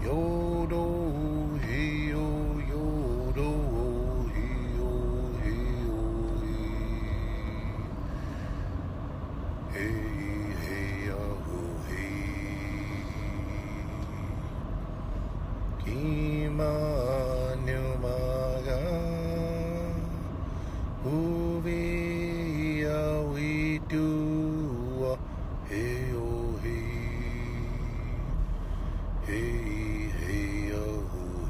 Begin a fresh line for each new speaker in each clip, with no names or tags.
Yodo, hey, yo, yodo, hey, yo, hey, yo, hey, hey, yo, hey. Kimanyumaga, uvi, ya, we do, hey, yo, hey. Hey, hey, yo,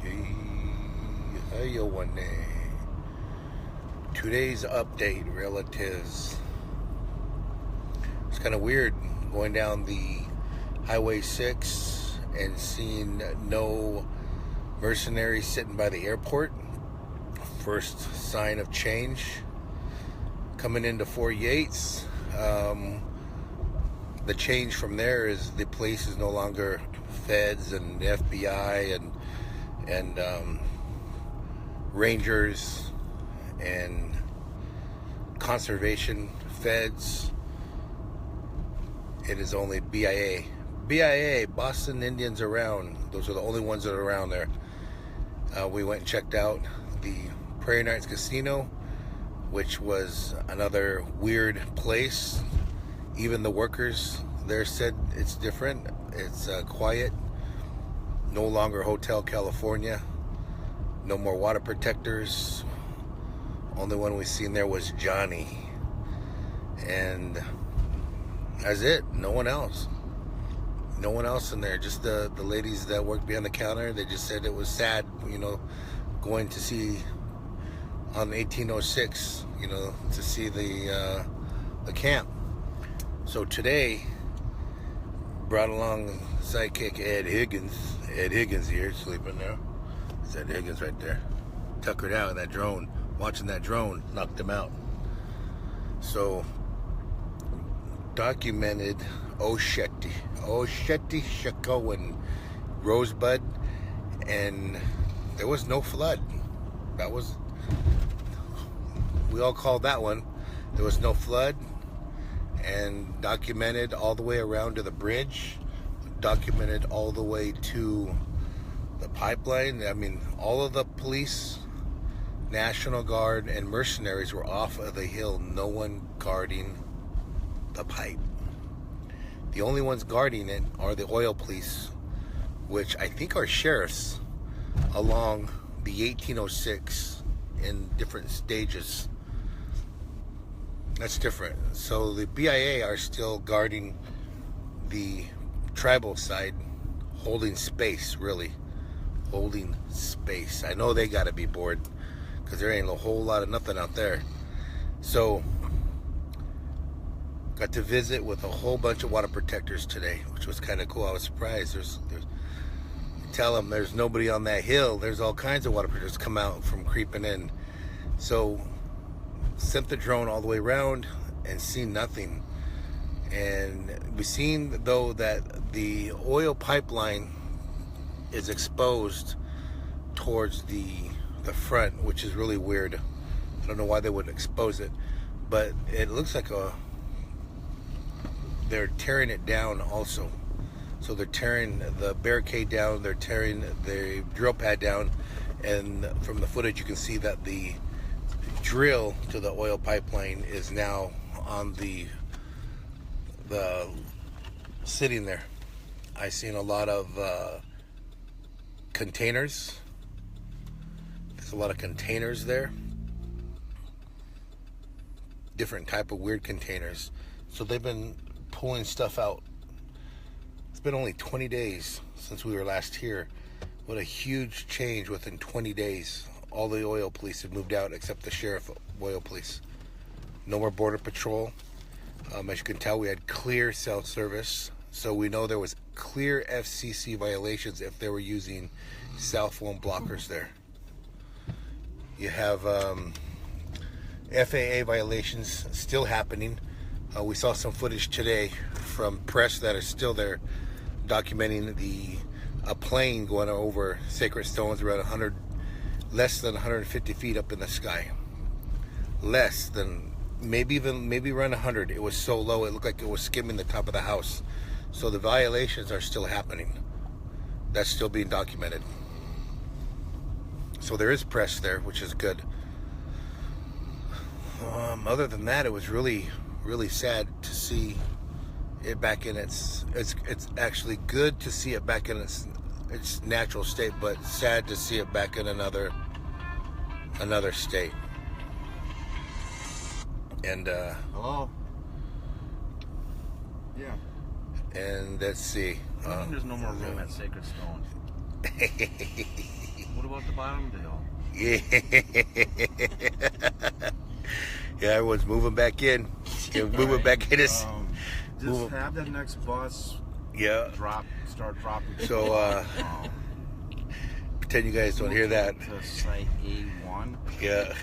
hey, hey, yo, one day. Today's update, relatives. It's kind of weird going down the Highway 6 and seeing no mercenaries sitting by the airport. First sign of change. Coming into 4 Yates. The change from there is the police is no longer feds and FBI and rangers and conservation feds. It is only BIA. BIA, Boston Indians around. Those are the only ones that are around there. We went and checked out the Prairie Nights Casino, which was another weird place. Even the workers there said it's different. It's quiet. No longer Hotel California. No more water protectors. Only one we seen there was Johnny. And that's it. No one else. No one else in there. Just the ladies that worked behind the counter. They just said it was sad, going to see on 1806, to see the camp. So today, brought along sidekick Ed Higgins. Ed Higgins here, sleeping there. It's Ed Higgins right there. Tuckered out in that drone. Watching that drone, knocked him out. So, documented Oshetty, Shako, and Rosebud, and there was no flood. That was, we all called that one. There was no flood. And documented all the way around to the bridge, documented all the way to the pipeline. I mean, all of the police, National Guard, and mercenaries were off of the hill. No one guarding the pipe. The only ones guarding it are the oil police, which I think are sheriffs along the 1806 in different stages. That's different. So the BIA are still guarding the tribal side, holding space, really. Holding space. I know they got to be bored because there ain't a whole lot of nothing out there. So, got to visit with a whole bunch of water protectors today, which was kind of cool. I was surprised. There's tell them there's nobody on that hill. There's all kinds of water protectors come out from creeping in. So, sent the drone all the way around and seen nothing. And we seen though that the oil pipeline is exposed towards the front, which is really weird. I don't know why they wouldn't expose it, but it looks like they're tearing it down also. So they're tearing the barricade down, they're tearing the drill pad down, and from the footage you can see that the drill to the oil pipeline is now on the sitting there. I seen a lot of containers. There's a lot of containers there. Different type of weird containers. So they've been pulling stuff out. It's been only 20 days since we were last here. What a huge change within 20 days. All the oil police have moved out except the sheriff oil police. No more border patrol. As you can tell, we had clear cell service. So we know there was clear FCC violations if they were using cell phone blockers there. You have FAA violations still happening. We saw some footage today from press that are still there documenting a plane going over sacred stones around less than 150 feet up in the sky. Less than, maybe around 100. It was so low, it looked like it was skimming the top of the house. So the violations are still happening. That's still being documented. So there is press there, which is good. Other than that, it was really, really sad to see it back in its actually good to see it back in its natural state, but sad to see it back in another state. And
hello. Yeah.
And let's see.
There's no more room at Sacred Stone. What about the bottom deal?
Yeah. Yeah, everyone's moving back in. Moving back in.
Just have that next bus.
Yeah.
Start dropping.
So pretend you guys don't hear that.
To site A1.
Yeah.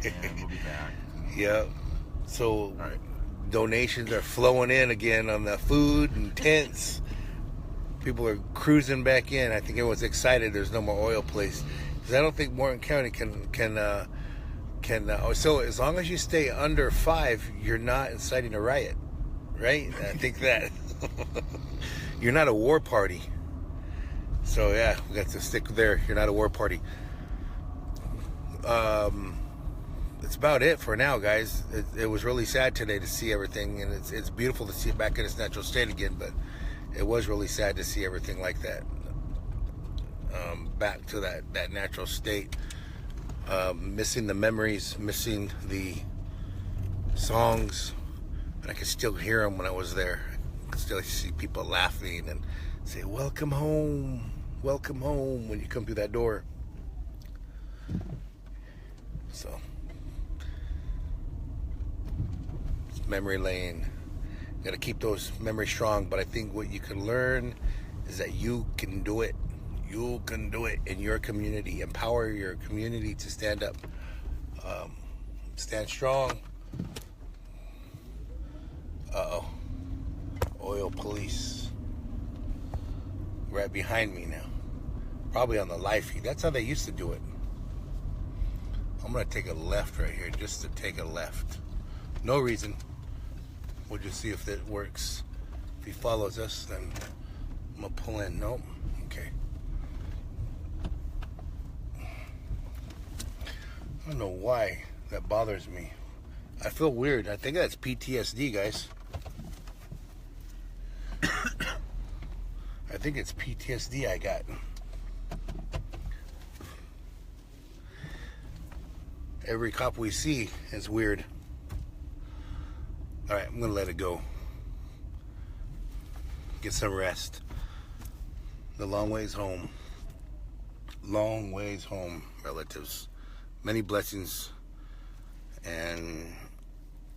And we'll be back.
Yeah. So
all right.
Donations are flowing in again on the food and tents. People are cruising back in. I think everyone's excited. There's no more oil place, because I don't think Morton County can. So as long as you stay under 5, you're not inciting a riot, right? I think that you're not a war party. So yeah, we got to stick there. You're not a war party. That's about it for now, guys. It was really sad today to see everything, and it's beautiful to see it back in its natural state again, but it was really sad to see everything like that back to that natural state. Missing the memories, missing the songs, but I could still hear them when I was there. I could still see people laughing and say, welcome home, when you come through that door. So it's memory lane. Got to keep those memories strong, but I think what you can learn is that you can do it. You can do it in your community. Empower your community to stand up. Stand strong. Uh-oh. Oil police. Right behind me now. Probably on the live feed. That's how they used to do it. I'm going to take a left right here, just to take a left. No reason. We'll just see if it works. If he follows us, then I'm going to pull in. Nope. Okay. I don't know why that bothers me. I feel weird. I think that's PTSD, guys. I think it's PTSD I got. Every cop we see is weird. All right, I'm gonna let it go. Get some rest. The long ways home. Long ways home, relatives. Many blessings. And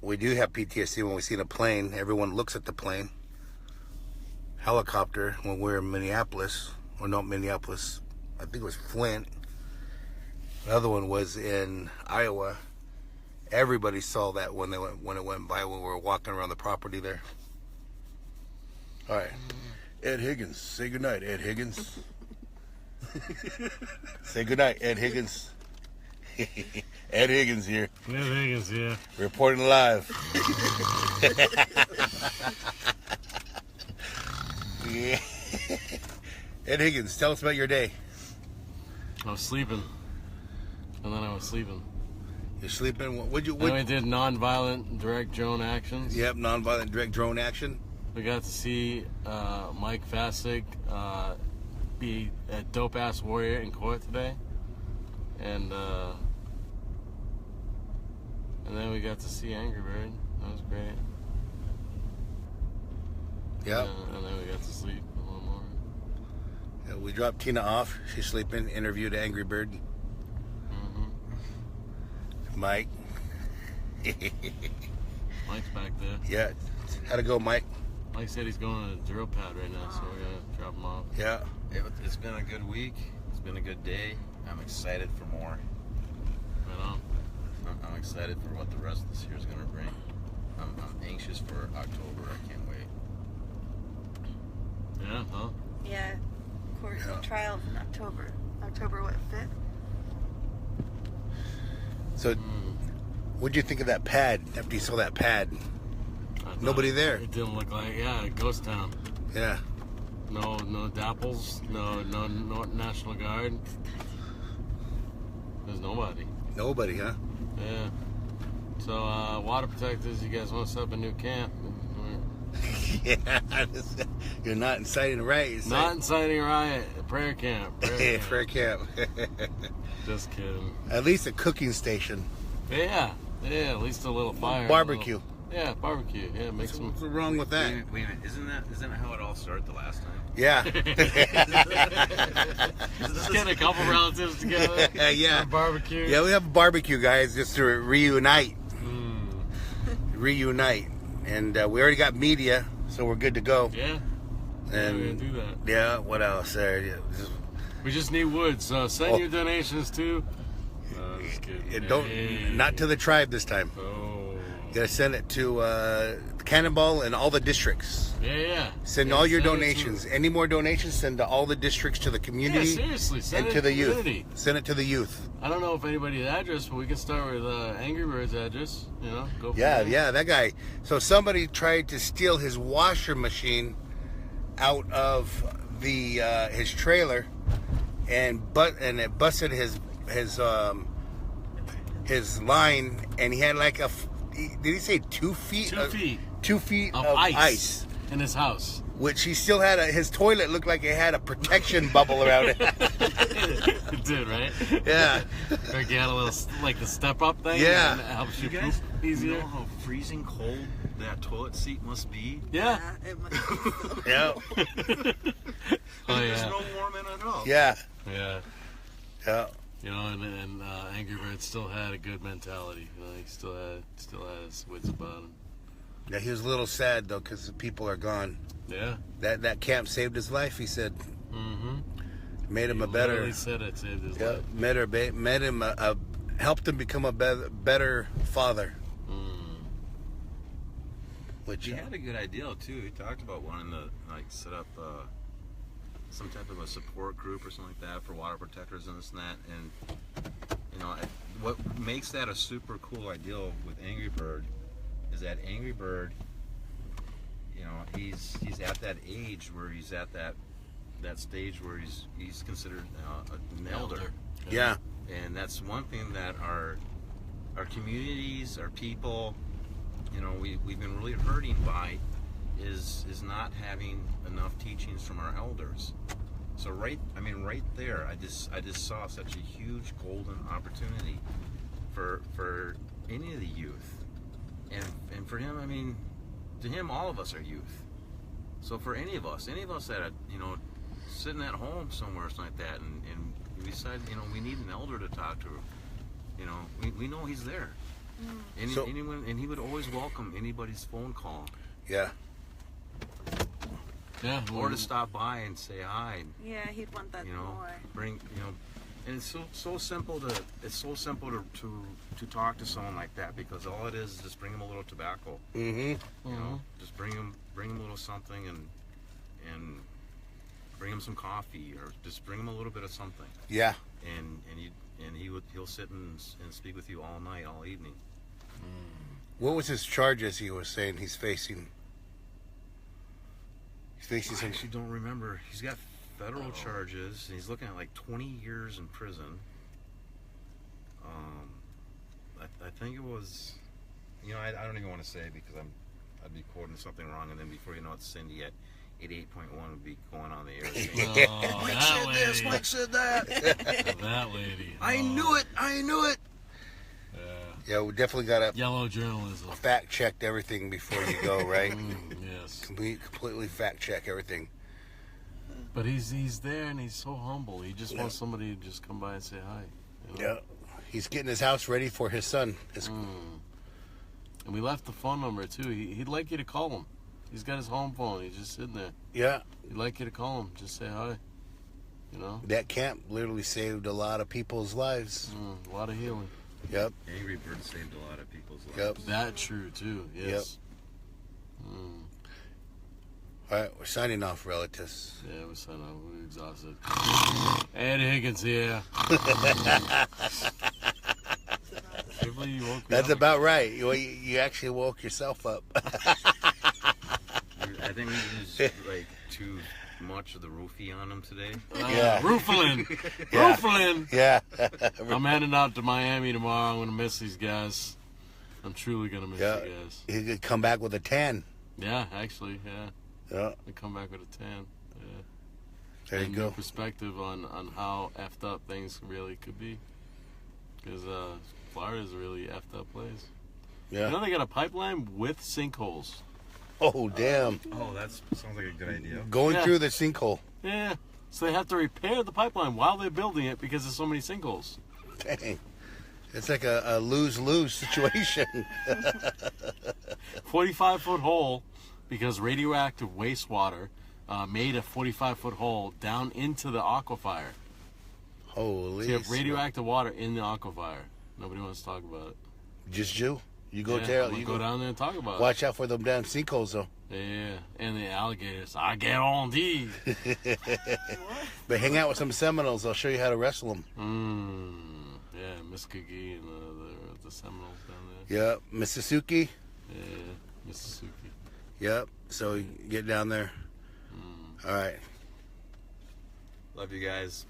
we do have PTSD when we see the plane. Everyone looks at the plane. Helicopter when we're in Minneapolis. Or not Minneapolis. I think it was Flint. The other one was in Iowa. Everybody saw that when it went by, when we were walking around the property there. All right. Ed Higgins. Say goodnight, Ed Higgins. Say goodnight, Ed Higgins. Ed Higgins here.
Ed Higgins here.
Reporting live. Yeah. Ed Higgins, tell us about your day.
I was sleeping. And then I was sleeping.
You're sleeping?
Then we did nonviolent direct drone actions.
Yep, nonviolent direct drone action.
We got to see Mike Fasig be a dope-ass warrior in court today. And then we got to see Angry Bird. That was great.
Yep.
And then we got to sleep a little more.
Yeah, we dropped Tina off. She's sleeping. Interviewed Angry Bird. Mike.
Mike's back there.
Yeah. How'd it go, Mike?
Mike said he's going to the drill pad right now, so we're going to drop him off.
Yeah.
It's been a good week. It's been a good day. I'm excited for more.
Right on.
I'm excited for what the rest of this year is going to bring. I'm anxious for October. I can't wait.
Yeah, huh?
Yeah. Court trials in October. October what, 5th?
So, what'd you think of that pad after you saw that pad? Nobody there.
It didn't look like, a ghost town.
Yeah.
No dapples. No National Guard. There's nobody.
Nobody, huh?
Yeah. So, water protectors, you guys want to set up a new camp?
Yeah. You're not inciting a riot.
Not inciting a riot. Prayer camp.
Prayer camp.
Just kidding.
At least a cooking station.
Yeah. Yeah, at least a little fire.
Barbecue.
Yeah, barbecue. Yeah, make some.
What's wrong with that?
Wait a minute. Isn't that how it all started the last time?
Yeah.
Just get a couple relatives together.
Yeah.
Barbecue.
Yeah, we have a barbecue, guys, just to reunite. Reunite. And we already got media, so we're good to go.
Yeah.
And
we're gonna do that.
Yeah, what else?
We just need wood, so send your donations to. Just kidding.
Not to the tribe this time.
Oh.
You gotta send it to Cannonball and all the districts.
Yeah.
Send all your donations. Any more donations, send to all the districts, to the community.
Yeah, seriously, send
and
it
to the youth.
community.
Send it to the youth.
I don't know if anybody's address, but we can start with Angry Bird's address. Go.
Yeah, that guy. So somebody tried to steal his washer machine out of the his trailer, and it busted his line, and he had like did he say 2 feet?
2 feet.
2 feet
of
of
ice in his house.
Which he still had his toilet looked like it had a protection bubble around it.
It did, right?
Yeah.
Like you had a little, like the step up thing.
Yeah.
And it helps you
guys
poop easier.
know how freezing cold that toilet seat must be?
Yeah.
It must be so
Yeah.
There's no warm in it at all.
Yeah.
Yeah.
Yeah.
And Angry Bird still had a good mentality. He still had his wits about him.
Yeah, he was a little sad though because the people are gone.
Yeah.
That camp saved his life. He said.
Mm-hmm.
Made him
He
a better.
literally said it saved his life.
Made him helped him become a better father. Which
he had a good idea too. He talked about wanting to set up some type of a support group or something like that for water protectors and this and that. And what makes that a super cool idea with Angry Bird is that Angry Bird, he's at that age where he's at that stage where he's considered an elder.
Yeah.
And that's one thing that our communities, our people, we've been really hurting by is not having enough teachings from our elders. So right there, I just saw such a huge golden opportunity for any of the youth, and for him, to him, all of us are youth. So for any of us that are, sitting at home somewhere or something like that, and we decide, we need an elder to talk to, we know he's there. And he would always welcome anybody's phone call.
Yeah.
Yeah.
Or to stop by and say hi.
Yeah, he'd want that more.
And it's so simple to talk to someone like that, because all it is just bring him a little tobacco.
Mm-hmm.
Just bring him a little something and bring him some coffee, or just bring him a little bit of something.
Yeah.
And he'll sit and speak with you all night, all evening.
What was his charges he was saying he's facing?
I actually don't remember. He's got federal charges, and he's looking at like 20 years in prison. I think it was, I don't even want to say, because I'd be quoting something wrong, and then before you know it, Cindy at 88.1 would be going on the air saying,
Oh,
Mike
that
said
lady.
this, Mike said that.
That lady.
I knew it.
Yeah, we definitely got to
Yellow journalism.
fact check everything before you go, right?
Yes.
Completely fact check everything.
But he's there, and he's so humble. He just wants somebody to just come by and say hi.
Yeah. He's getting his house ready for his son.
And we left the phone number, too. He'd like you to call him. He's got his home phone. He's just sitting there.
Yeah.
He'd like you to call him. Just say hi.
That camp literally saved a lot of people's lives.
A lot of healing.
Yep.
Angry Bird saved a lot of people's lives.
Yep.
That true, too. Yes.
All right, we're signing off, relatives.
Yeah, we're signing off. We're exhausted. Eddie Higgins here.
That's about right. You actually woke yourself up.
I think we used like much of the roofie on them today.
Rooflin.
Yeah.
Rooflin.
Yeah.
I'm heading out to Miami tomorrow. I'm going to miss these guys. I'm truly going to miss
Yeah.
you guys.
He could come back with a tan.
Yeah, actually, yeah.
Yeah.
I come back with a tan. Yeah.
There you
And
go.
new perspective on how effed up things really could be. Because Florida's a really effed up place.
Yeah.
You know they got a pipeline with sinkholes.
Oh, damn.
Oh, that sounds like a good idea.
Going
Yeah.
through the sinkhole.
Yeah. So they have to repair the pipeline while they're building it because there's so many sinkholes.
Dang. It's like a lose-lose situation.
45-foot hole because radioactive wastewater made a 45-foot hole down into the aquifer.
Holy.
So you have radioactive water in the aquifer. Nobody wants to talk about it.
Just you. You go
Yeah,
tell.
I'm gonna
You
go down there and talk about
Watch out for them damn sinkholes, though.
it. Yeah, and the alligators. I get on these.
But hang out with some Seminoles. They'll show you how to wrestle them.
Yeah, Muskogee and the Seminoles down there.
Yep. Mississippi.
Yeah, Mississippi.
Yep. So you get down there. All right.
Love you guys.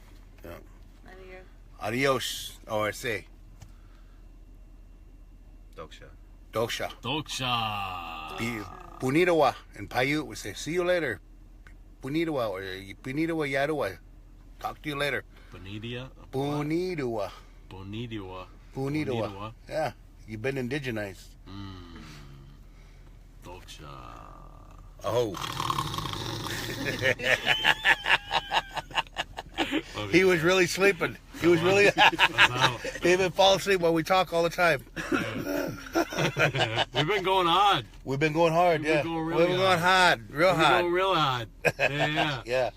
Yeah.
Out of here.
Adios. Or say.
Doksha.
Doksha.
Doksha.
Punitawa. In Paiute, we say, see you later. Punitawa or Punitawa Yadawa. Talk to you later.
Bonidia.
Punitawa.
Bonidiwa.
Punitawa. Yeah. You've been indigenized.
Doksha.
Oh. He was really sleeping. He was really. He even fall asleep while we talk all the time.
We've been going hard.
We've been going hard,
We've been
yeah.
going really
We've been going hard, real
We've been
hard.
going real hard. Yeah.
Yeah.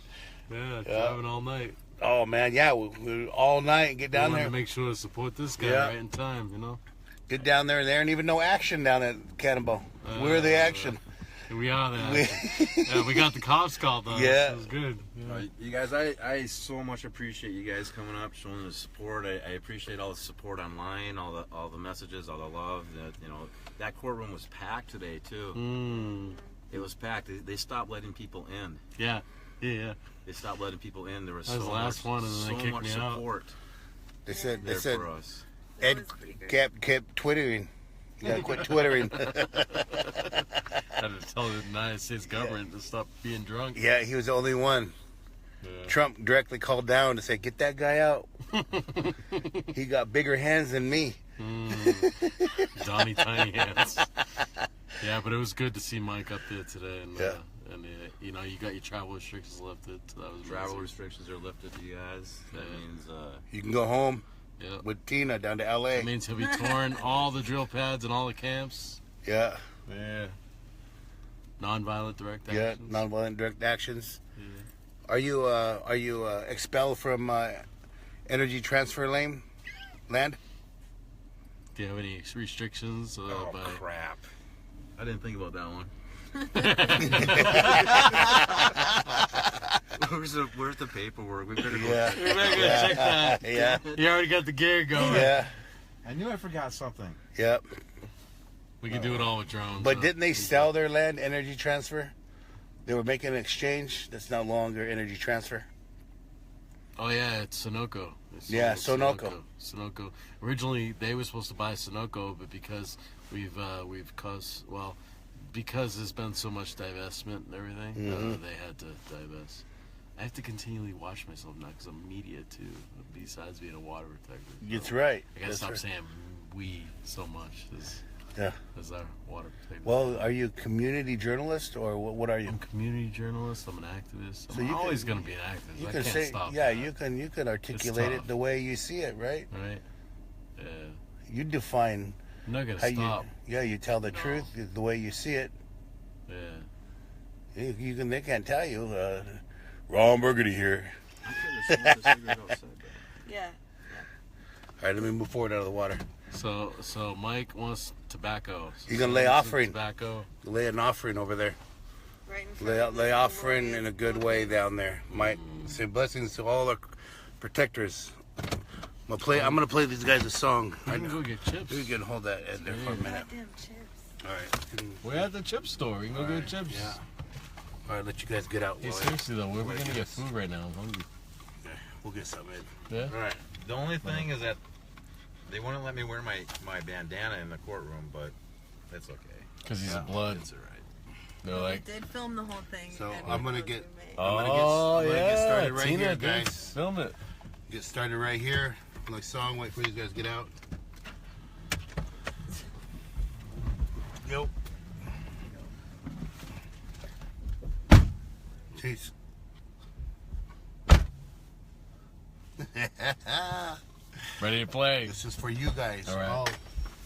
Yeah, driving all night.
Oh man, yeah. We all night and get
We
down
wanted
there.
to make sure to support this guy
Yeah.
right in time, you know?
Get down there and there, and even no action down at Cannonball. We're the action.
We are there. Yeah, we got the cops called though.
Yeah.
It was good. Yeah.
You guys, I so much appreciate you guys coming up, showing the support. I appreciate all the support online, all the messages, all the love. That courtroom was packed today too. It was packed. They stopped letting people in.
Yeah. Yeah.
They stopped letting people in. There was
That was
so
the last
much,
one, and then they
so
kicked
much
me out.
support
They said
there for us.
That
Ed
was pretty good.
kept twittering. You gotta quit twittering.
Had to tell the United States government to stop being drunk.
Yeah, he was the only one.
Yeah.
Trump directly called down to say, "Get that guy out." He got bigger hands than me.
Donnie Tiny Hands. Yeah, but it was good to see Mike up there today, and
Yeah.
You know, you got your travel restrictions lifted. So that was
Travel
amazing.
restrictions are lifted, you guys. That means
You can go home
Yeah.
with Tina down to L.A.
It means he'll be touring all the drill pads and all the camps.
Yeah,
Yeah. Non-violent direct
yeah.
actions.
Nonviolent direct actions.
Yeah.
Are you expelled from energy transfer land?
Do you have any restrictions?
oh
by...
crap! I didn't think about that one. Where's the paperwork? We better go.
Yeah.
We're not gonna check that.
Yeah.
You already got the gear going.
Yeah.
I knew I forgot something.
Yep.
We can do it all with drones.
But
huh?
didn't they sell their land, energy transfer? They were making an exchange. That's no longer energy transfer.
Oh yeah, it's Sunoco. It's
Yeah,
sold
Sunoco.
Originally, they were supposed to buy Sunoco, but because because there's been so much divestment and everything, they had to divest. I have to continually watch myself now because I'm media too. Besides being a water protector,
That's right.
I gotta
That's
stop
right.
saying "we" so much.
Yeah.
As our water protector.
Well, are you a community journalist or what are you?
I'm a community journalist. I'm an activist.
So
I'm
you
always
can-
going to be an activist.
You
I
can
can't
say,
stop.
yeah,
that.
you can articulate it
tough.
the way you see it, right?
Right? Yeah.
You define
I'm not going
how
to stop.
you tell the
No.
truth the way you see it.
Yeah.
You can. They can't tell you. Ron Burgundy here.
Yeah.
All right, let me move forward out of the water.
So Mike wants tobacco. So
You gonna lay
someone wants
offering.
Tobacco.
Lay an offering over there.
Right in front of
Lay
the
offering
memorial.
in a good way down there, Mike. Say blessings to all our protectors. I'm gonna play these guys a song.
We can go get chips.
We can hold that in there for a minute.
Goddamn chips.
All right.
We're at the chip store. We can go get chips.
Yeah. All right, let you guys get out.
Hey,
while I-
seriously though, where are we
while I
gonna
do
get
this.
food right now? I'm hungry.
Okay, we'll get something in.
Yeah.
All right. The only thing is that they wouldn't let me wear my bandana in the courtroom, but that's okay.
Because he's
Yeah.
a blood.
It's all right.
They're
We
like,
did film the whole thing.
So,
and
I'm gonna
photos
get-
we made.
I'm gonna get started right
Tina,
here,
dude,
guys.
Film it.
Get started right here. Like song, wait for you guys to get out. Yo. Jeez.
Ready to play.
This is for you guys.
All right.
Oh,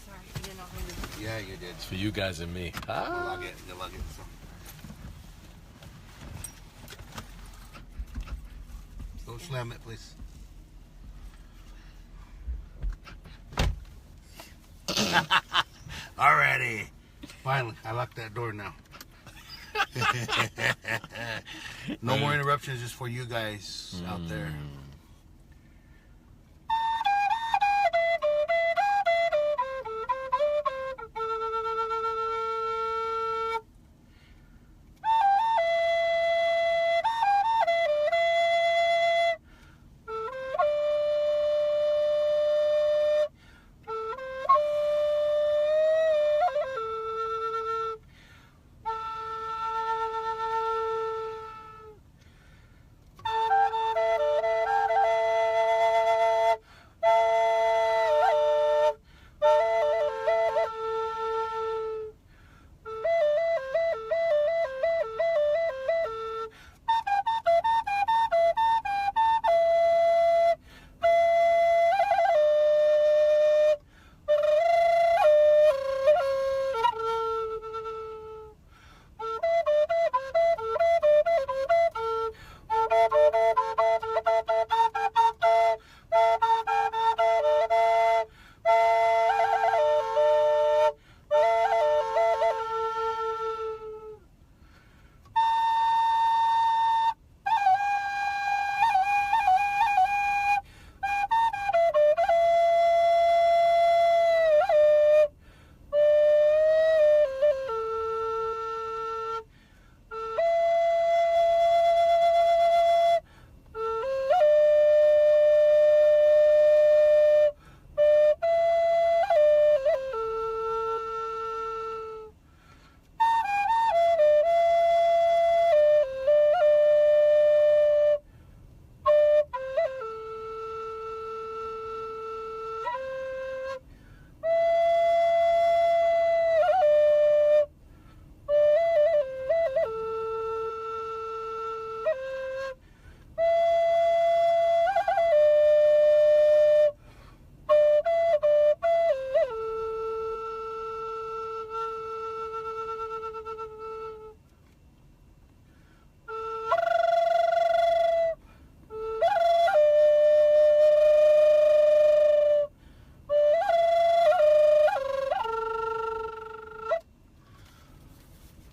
Sorry, you didn't know who you
yeah, you did.
It's for you guys and me.
You lug it. You lug it. So. Don't slam it, please. Alrighty. Finally, I locked that door now. No more interruptions, just for you guys out there.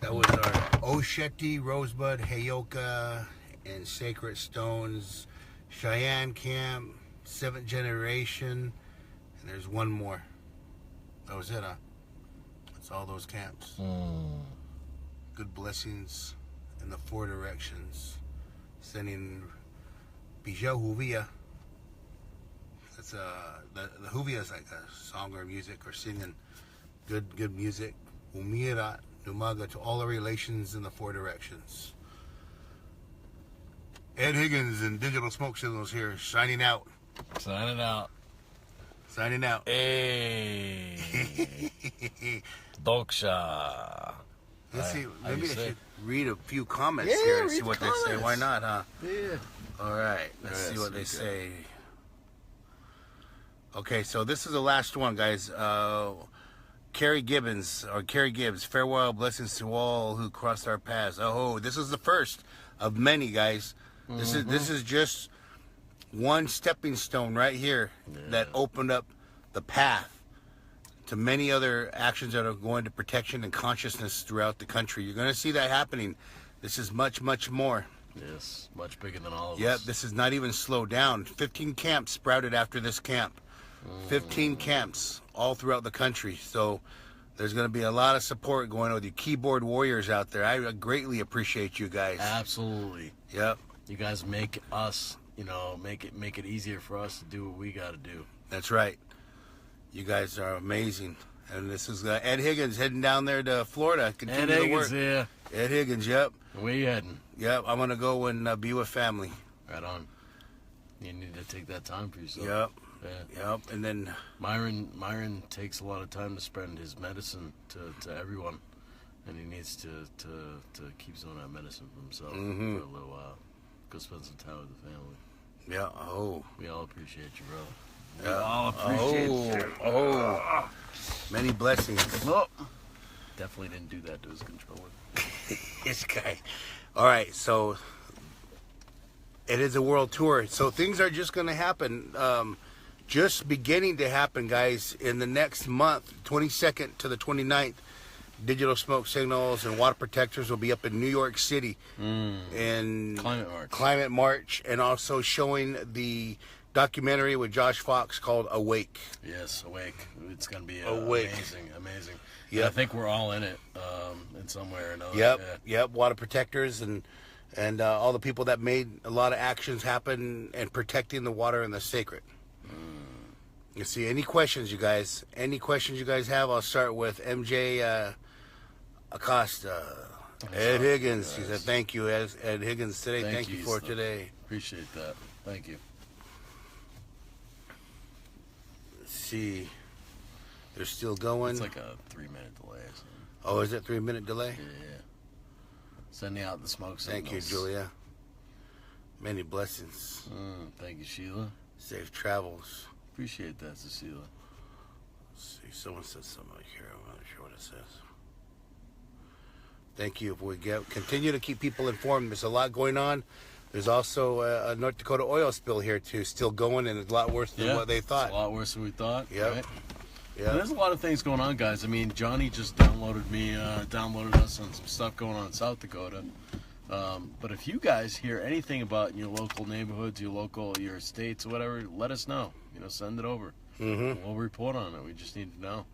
That was our Osheti, Rosebud, Heyoka, and Sacred Stones, Cheyenne Camp, 7th Generation, and there's one more. That was it, huh? That's all those camps. Good blessings in the 4 directions. Sending Bija Huvia. That's the Huvia is like a song or music or singing good music. Umira Numaga to all the relations in the 4 directions. Ed Higgins and Digital Smoke Signals here, shining out.
Signing out.
Signing out.
Hey. Doksha.
Let's see.
How
Maybe
you
I
say?
should read a few comments
Yeah,
here and
read
see
the
what they say.
comments.
Why not, huh?
Yeah.
All right. Let's
All right,
see what they
so we
say. Okay, so this is the last one, guys. Carrie Gibbs, farewell, blessings to all who crossed our paths. Oh, this is the first of many, guys. This is just one stepping stone right here that opened up the path to many other actions that are going to protection and consciousness throughout the country. You're going to see that happening. This is much, much more.
Yes, much bigger than all of
Yep,
us.
this is not even slowed down. 15 camps sprouted after this camp. 15 camps all throughout the country. So There's going to be a lot of support going on with you keyboard warriors out there. I greatly appreciate you guys.
Absolutely.
Yep.
You guys make us, make it easier for us to do what we got to do.
That's right. You guys are amazing. And this is Ed Higgins heading down there to Florida. Continue
Ed
to
Higgins,
work.
yeah.
Ed Higgins, yep.
Where you heading?
Yep, I'm going to go and be with family.
Right on. You need to take that time for yourself.
Yep.
Yeah.
Yep. And then
Myron takes a lot of time to spend his medicine to everyone, and he needs to keep some of that medicine for himself for a little while. Go spend some time with the family.
yeah. Oh.
We all appreciate you, brother.
Yeah.
We all appreciate you.
Oh. Many blessings.
Well, definitely didn't do that to his controller.
This guy. All right, so it is a world tour. So things are just going to happen. Just beginning to happen, guys. In the next month, 22nd to the 29th, digital smoke signals and water protectors will be up in New York City in
Climate March,
and also showing the documentary with Josh Fox called Awake.
Yes, Awake. It's going to be
Awake.
amazing.
Yep.
Yeah, I think we're all in it in some way or another.
Yep,
Yeah.
yep. Water protectors and all the people that made a lot of actions happen and protecting the water and the sacred. You see, any questions you guys have, I'll start with MJ Acosta. Ed Higgins. He said, thank you, Ed Higgins, today. Thank you for today.
Appreciate that. Thank you.
Let's see. They're still going.
It's like a 3-minute delay. So.
Oh, is it 3-minute delay?
Yeah. Sending out the smoke signals.
Thank you, Julia. Many blessings.
Thank you, Sheila.
Safe travels.
Appreciate that, Cecilia.
Let's see, someone said something here. I'm not sure what it says. Thank you. If we continue to keep people informed, there's a lot going on. There's also a North Dakota oil spill here too, still going, and it's a lot worse than what they thought.
It's a lot worse than we thought.
Yep.
Right?
Yeah.
There's a lot of things going on, guys. I mean, Johnny just downloaded us on some stuff going on in South Dakota. But if you guys hear anything about your local neighborhoods, your states, or whatever, let us know. Send it over. We'll report on it. We just need to know.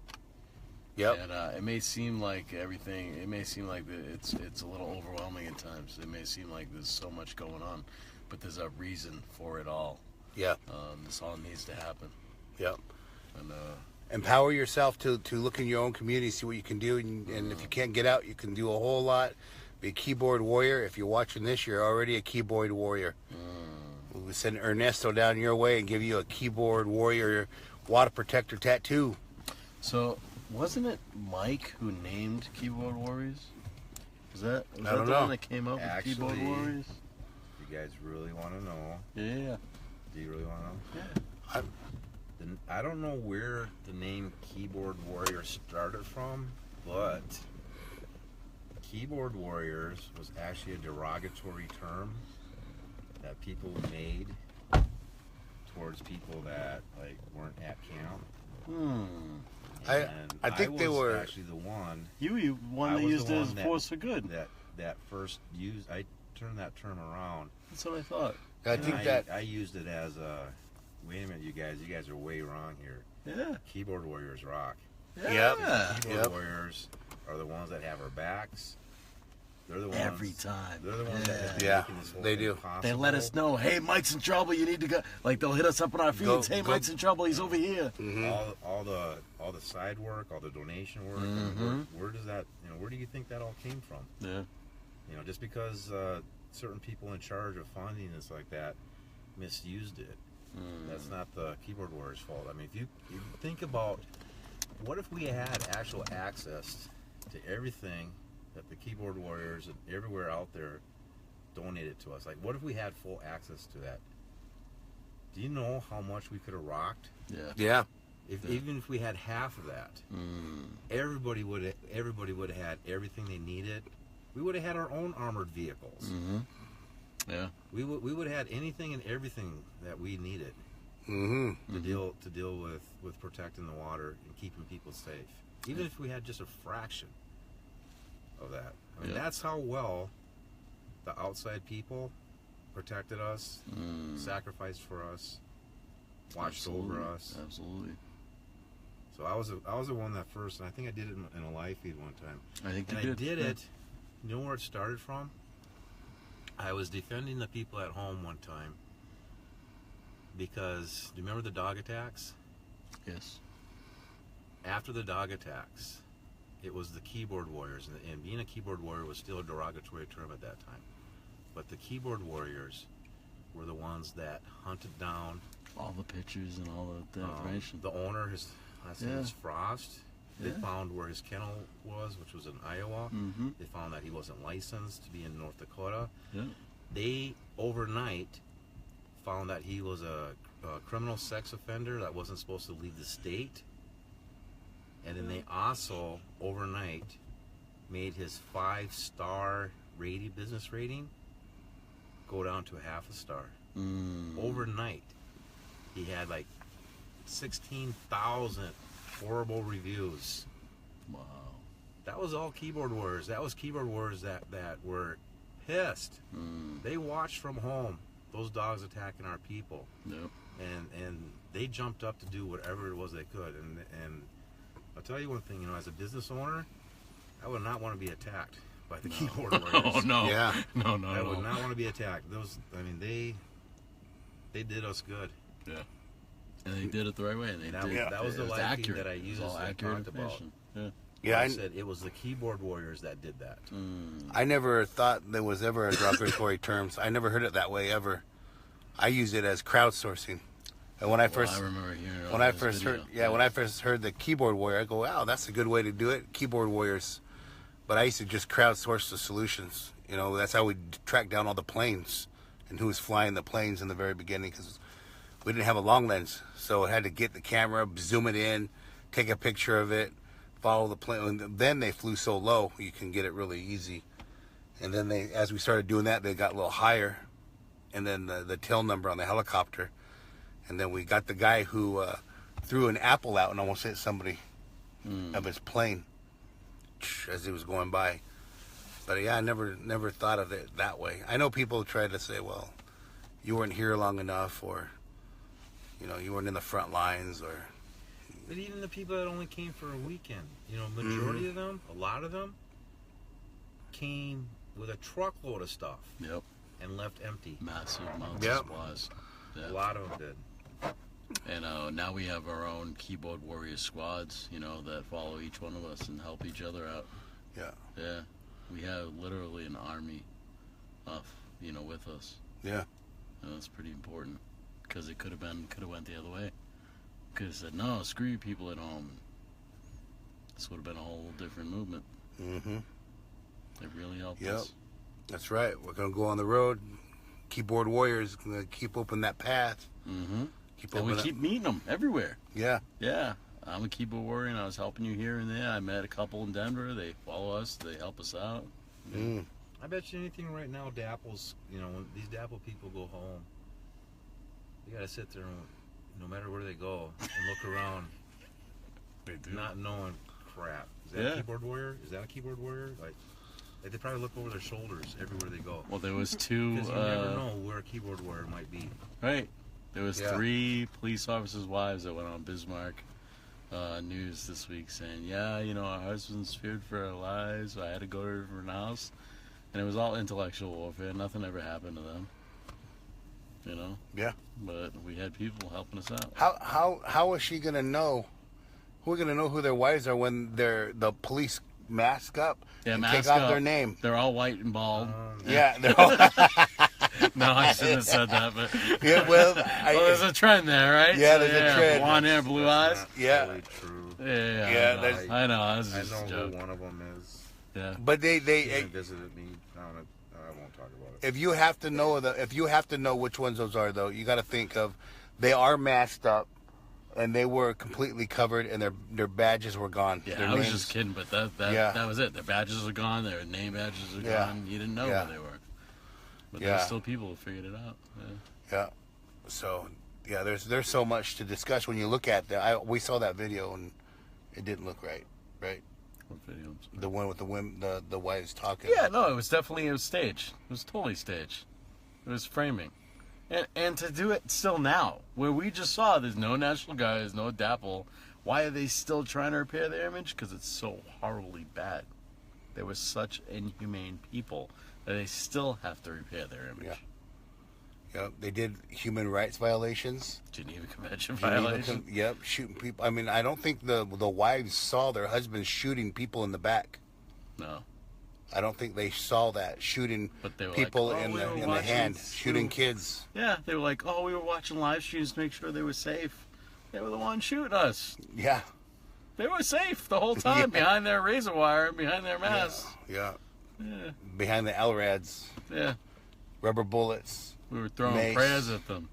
Yep.
And it may seem like everything. It may seem like it's a little overwhelming at times. It may seem like there's so much going on, but there's a reason for it all.
Yeah.
This all needs to happen.
Yep.
And
empower yourself to look in your own community, see what you can do, and if you can't get out, you can do a whole lot. Be a keyboard warrior. If you're watching this, you're already a keyboard warrior. We'll send Ernesto down your way and give you a keyboard warrior water protector tattoo.
So, wasn't it Mike who named Keyboard Warriors? Was that
I don't
the
know.
one that came up with Keyboard Warriors?
You guys really want to know?
Yeah.
Do you really want to know?
Yeah.
I don't know where the name Keyboard Warrior started from, but Keyboard Warriors was actually a derogatory term that people made towards people that weren't at camp.
I think they were
actually the one.
You one that used it as a force for good.
That first used. I turned that term around.
That's what I thought.
I used it as a. Wait a minute, you guys are way wrong here.
Yeah.
Keyboard warriors rock.
Yeah.
Keyboard warriors are the ones that have our backs. They're the ones
every time.
They're the ones that have been
Yeah,
making this whole
they
thing
do.
possible.
They let us know, hey, Mike's in trouble. You need to go. Like they'll hit us up on our feeds. Hey, Mike's in trouble. He's over here.
All the side work, all the donation work. Where does that? Where do you think that all came from?
Yeah.
Just because certain people in charge of funding this like that misused it. That's not the keyboard warriors' fault. I mean, if you think about what if we had actual access to everything that the keyboard warriors and everywhere out there donated to us? Like, what if we had full access to that? Do you know how much we could have rocked?
Yeah.
Even if we had half of that, everybody would have had everything they needed. We would have had our own armored vehicles.
Yeah.
We would have had anything and everything that we needed to deal with protecting the water and keeping people safe. Even if we had just a fraction of that. I mean, that's how well the outside people protected us, sacrificed for us, watched over us.
Absolutely.
So I was the one that first, and I think I did it in a live feed one time.
I think
and
you
I
did.
did it. You know where it started from? I was defending the people at home one time because, do you remember the dog attacks?
Yes.
After the dog attacks, it was the keyboard warriors, and being a keyboard warrior was still a derogatory term at that time. But the keyboard warriors were the ones that hunted down
All the pictures and all the information.
the owner. His last name
Yeah.
was Frost. They
Yeah.
found where his kennel was, which was in Iowa.
Mm-hmm.
They found that he wasn't licensed to be in North Dakota.
Yeah.
They overnight found that he was a criminal sex offender that wasn't supposed to leave the state. And then they also overnight made his 5-star business rating go down to half a star. Overnight, he had like 16,000 horrible reviews.
Wow.
That was all keyboard warriors. That was keyboard warriors that were pissed. They watched from home those dogs attacking our people.
Yep.
And they jumped up to do whatever it was they could. And I'll tell you one thing, as a business owner, I would not want to be attacked by the keyboard warriors.
Oh no.
Yeah.
No.
I would not want to be attacked. They did us good.
Yeah. And they did it the right way. And
That was the
it
live feed
accurate.
that I
It was
used
all
and
accurate
talked about.
information. Yeah.
Yeah,
I said it was the keyboard warriors that did that.
I never thought there was ever a derogatory terms. I never heard it that way ever. I use it as crowdsourcing. And when I
I remember hearing it
when
on
I
this
first
video.
heard when I first heard the keyboard warrior, I go, wow, that's a good way to do it, keyboard warriors. But I used to just crowdsource the solutions. That's how we tracked down all the planes and who was flying the planes in the very beginning, because we didn't have a long lens, so I had to get the camera, zoom it in, take a picture of it, follow the plane. And then they flew so low, you can get it really easy. And then as we started doing that, they got a little higher, and then the tail number on the helicopter. And then we got the guy who threw an apple out and almost hit somebody of his plane as he was going by. But yeah, I never thought of it that way. I know people try to say, well, you weren't here long enough, or you weren't in the front lines, or.
But even the people that only came for a weekend, majority of them, a lot of them, came with a truckload of stuff.
Yep.
And left empty.
Massive amounts
Yep.
of supplies. Yeah.
A lot of them did.
And now we have our own keyboard warrior squads, that follow each one of us and help each other out.
Yeah.
Yeah. We have literally an army of, with us.
Yeah.
And that's pretty important, because it could have went the other way. Could have said, no, screw you people at home. This would have been a whole different movement.
Mm-hmm.
It really helped
Yep.
us.
That's right. We're gonna go on the road. Keyboard warriors gonna keep open that path.
Mm-hmm.
Keep
And we
open.
keep meeting them everywhere.
Yeah.
Yeah. I'm a keyboard warrior, and I was helping you here and there. I met a couple in Denver. They follow us. They help us out.
Mm.
I bet you anything right now, Dapple's, when these Dapple people go home, you gotta sit there and, no matter where they go, and look around,
They do.
not knowing crap. Is that
Yeah.
a keyboard warrior? Is that a keyboard warrior? Like they probably look over their shoulders everywhere they go.
Well, there was two.
Because you never know where a keyboard warrior might be.
Right. There was
Yeah.
3 police officers' wives that went on Bismarck news this week saying, our husbands feared for our lives. So I had to go to a different house. And it was all intellectual warfare. Nothing ever happened to them.
Yeah.
But we had people helping us out.
How is she gonna know? Who's gonna know who their wives are when the police mask up
Yeah,
and
mask
take off
up.
their name?
They're all white and bald.
Yeah. They're all,
No, I shouldn't have said that. But
yeah. Well,
there's a trend there, right?
Yeah, there's a trend.
Blonde hair, blue eyes.
Not
Yeah.
really true.
Yeah,
there's-
I know. I
I
was just
know
a
who
joke.
one of them is.
Yeah.
but
He
they
visited me. I won't talk about it.
if you have to know which ones those are, though, you got to think of they are masked up, and they were completely covered, and their badges were gone.
Yeah,
Their
I was
names.
just kidding, but
Yeah.
that was it. Their badges are gone. Their name badges are
Yeah.
gone. You didn't know
Yeah.
where they were. But
Yeah.
there's still people who figured it out. Yeah.
Yeah. So, yeah, there's so much to discuss when you look at that. We saw that video and it didn't look right.
What video? I'm sorry.
The one with the wives talking.
Yeah, no, it was staged. It was totally staged. It was framing. And to do it still now, where we just saw there's no National Guard, there's no DAPL, Why are they still trying to repair their image? Because it's so horribly bad. They were such inhumane people that they still have to repair their image.
Yeah. Yeah, they did human rights violations.
Geneva Convention violation.
Yep, shooting people. I mean, I don't think the wives saw their husbands shooting people in the back.
No.
I don't think they saw that shooting
But they were
people
like,
in
we were
the
watching
hand,
through-
shooting kids.
Yeah, they were like, oh, we were watching live streams to make sure they were safe. They were the ones shooting us.
Yeah,
They were safe the whole time behind their razor wire and behind their mask.
yeah.
Yeah.
Behind the LRADs,
Yeah.
rubber bullets.
We were throwing
Mace.
prayers at them.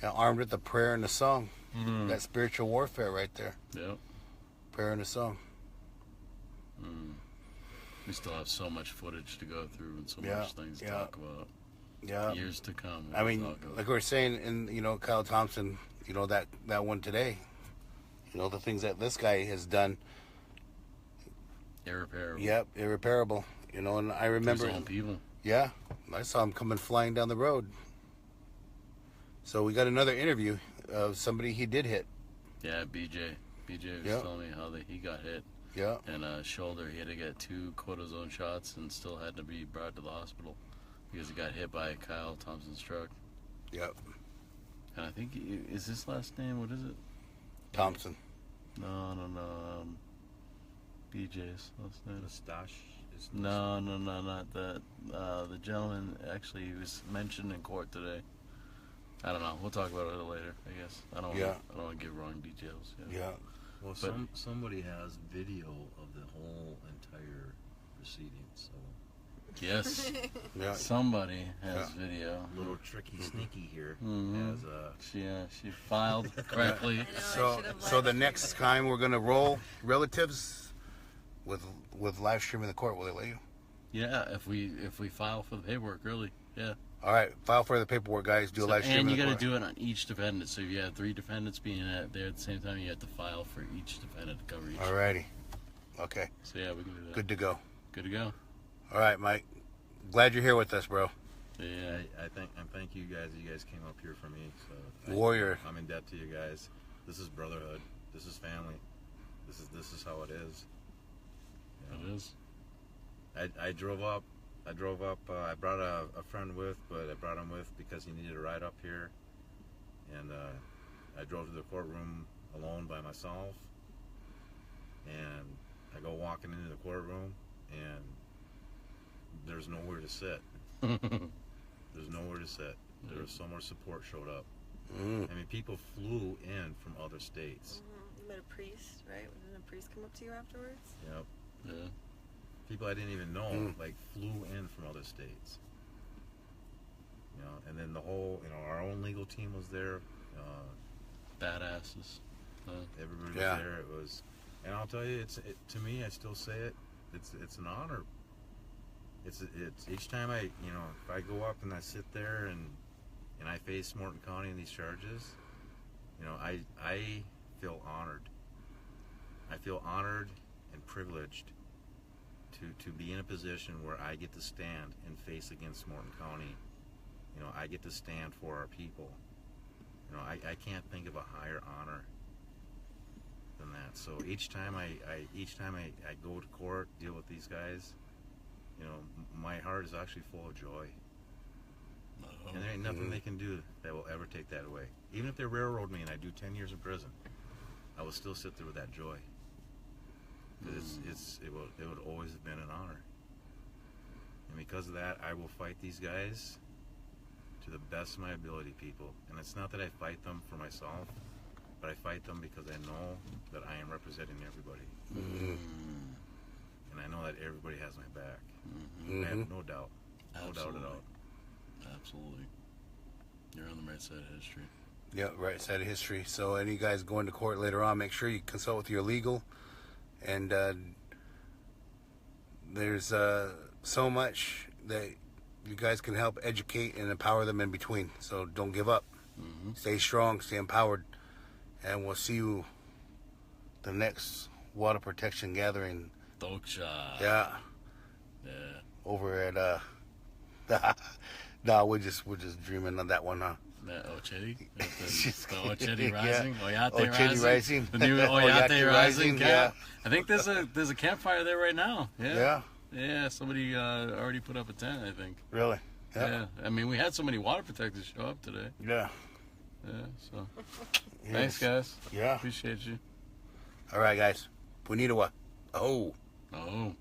Yeah, armed with the prayer and the song.
Mm.
That spiritual warfare right there.
Yep.
Prayer and the song.
We still have so much footage to go through and so
Yeah,
much things to
yeah.
talk about.
Yeah.
Years to come.
I mean,
We'll talk about
like we were saying, in Kyle Thompson, that one today. The things that this guy has done.
irreparable.
Yep, irreparable. And I remember.
His own people.
Yeah, I saw him coming flying down the road. So we got another interview of somebody he did hit.
Yeah, BJ. BJ was
Yep.
telling me how he got hit.
Yeah,
And shoulder, he had to get 2 cortisone shots and still had to be brought to the hospital because he got hit by Kyle Thompson's truck.
yep.
And I think, is his last name, what is it?
Thompson.
No. BJ's last name.
Mustache.
No, not that. The gentleman, actually, he was mentioned in court today. I don't know. We'll talk about it later, I guess. I don't want to give wrong details.
Yeah.
Well,
But-
somebody has video of the whole entire proceeding, so
Yes.
Yeah.
Somebody has video.
a little tricky, sneaky here.
Mhm.
As
She filed correctly.
I know, I
So
should've
so
live
the
streamed
next
it.
time we're gonna roll relatives with live streaming the court. Will they let you?
Yeah, if we file for the paperwork, really. Yeah.
All right, file for the paperwork, guys. Do a live stream.
And you
in the
got to
court.
do it on each defendant. So if you have 3 defendants being there at the same time, you have to file for each defendant to cover each.
All righty. Okay.
So yeah, we can do that.
Good to go.
Good to go.
All right, Mike. Glad you're here with us, bro.
Yeah.
I thank you guys. You guys came up here for me, so
Warrior.
I'm in debt to you guys. This is brotherhood. This is family. This is how it is.
It is.
I drove up. I brought a friend with, but I brought him with because he needed a ride up here. And I drove to the courtroom alone by myself. And I go walking into the courtroom, and there's nowhere to sit. There's nowhere to sit. There was so much support showed up.
Mm.
I mean, people flew in from other states.
You met a priest, right? Didn't a priest come up to you afterwards?
Yep.
Yeah.
People I didn't even know
Mm.
like flew in from other states. And then the whole, our own legal team was there.
Badasses.
Everybody was
Yeah.
there. It was, and I'll tell you, to me, I still say it. It's an honor. It's each time if I go up and I sit there and I face Morton County in these charges, I feel honored. I feel honored and privileged to be in a position where I get to stand and face against Morton County. I get to stand for our people. I can't think of a higher honor than that. So each time I go to court, deal with these guys, my heart is actually full of joy. And there ain't nothing they can do that will ever take that away. Even if they railroad me and I do 10 years in prison, I will still sit there with that joy. Because it would always have been an honor. And because of that, I will fight these guys to the best of my ability, people. And it's not that I fight them for myself, but I fight them because I know that I am representing everybody. And I know that everybody has my back. I have no doubt. No doubt at all.
Absolutely. You're on the right side of history.
Yeah, right side of history. So any guys going to court later on, make sure you consult with your legal. And there's so much that you guys can help educate and empower them in between. So don't give up. Stay strong, stay empowered. And we'll see you the next water protection gathering.
Doksha.
Yeah.
Yeah.
Over at no, we're just dreaming on that one, huh?
Ochedi? The Ochedi
Yeah.
Rising? Oyate
Ochedi Rising.
The new
Oyate
Oyate Rising
Rising,
camp. I think there's a campfire there right now.
Yeah.
Yeah, somebody already put up a tent, I think.
Really?
Yeah. I mean, we had so many water protectors show up today.
Yeah.
Yeah, so.
Yes.
Thanks, guys.
Yeah.
Appreciate you.
All right, guys. We need a what? Oh.
Oh.